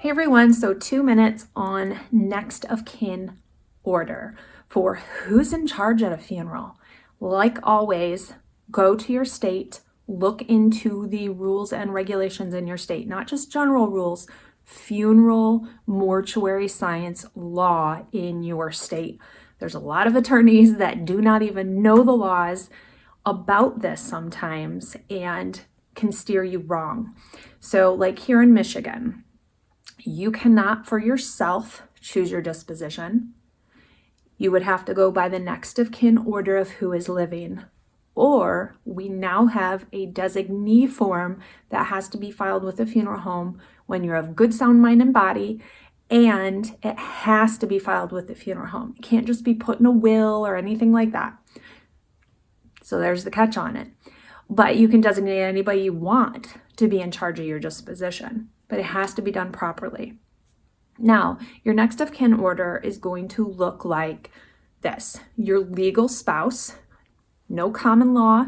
Hey everyone, so 2 minutes on next of kin order for who's in charge at a funeral. Like always, go to your state, look into the rules and regulations in your state, not just general rules, funeral mortuary science law in your state. There's a lot of attorneys that do not even know the laws about this sometimes and can steer you wrong. So like here in Michigan, you cannot for yourself choose your disposition. You would have to go by the next of kin order of who is living. Or we now have a designee form that has to be filed with a funeral home when you're of good sound mind and body, and it has to be filed with the funeral home. It can't just be put in a will or anything like that. So there's the catch on it. But you can designate anybody you want to be in charge of your disposition, but it has to be done properly. Now, your next of kin order is going to look like this. Your legal spouse, no common law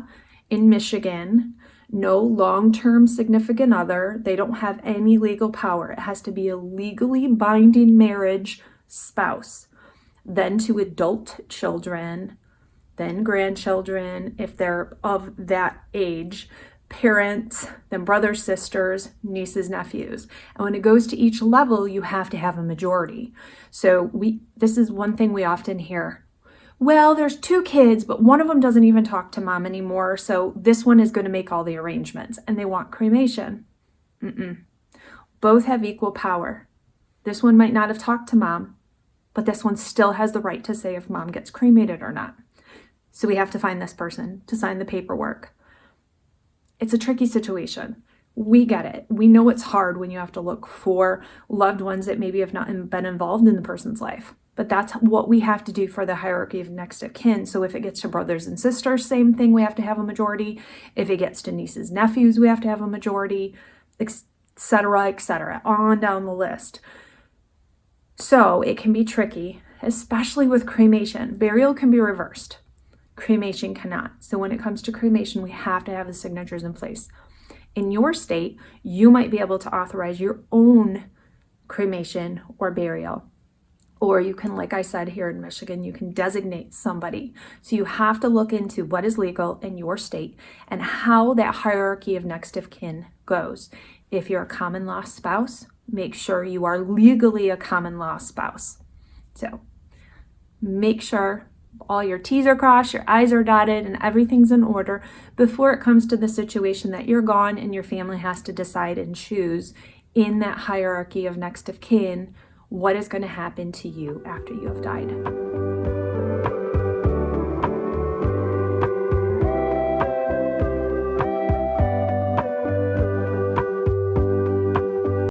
in Michigan, no long-term significant other. They don't have any legal power. It has to be a legally binding marriage spouse. Then to adult children, then grandchildren, if they're of that age, parents, then brothers, sisters, nieces, nephews. And when it goes to each level, you have to have a majority. So this is one thing we often hear. Well, there's 2 kids, but one of them doesn't even talk to mom anymore, so this one is going to make all the arrangements, and they want cremation. Both have equal power. This one might not have talked to mom, but this one still has the right to say if mom gets cremated or not. So we have to find this person to sign the paperwork. It's a tricky situation. We get it. We know it's hard when you have to look for loved ones that maybe have not been involved in the person's life. But that's what we have to do for the hierarchy of next of kin. So if it gets to brothers and sisters, same thing, we have to have a majority. If it gets to nieces, nephews, we have to have a majority, etc., on down the list. So it can be tricky, especially with cremation. Burial can be reversed. Cremation cannot. So when it comes to cremation, we have to have the signatures in place. In your state, you might be able to authorize your own cremation or burial. Or you can, like I said, here in Michigan, you can designate somebody. So you have to look into what is legal in your state and how that hierarchy of next of kin goes. If you're a common law spouse, make sure you are legally a common law spouse. So make sure all your T's are crossed, your I's are dotted, and everything's in order before it comes to the situation that you're gone and your family has to decide and choose in that hierarchy of next of kin what is going to happen to you after you have died.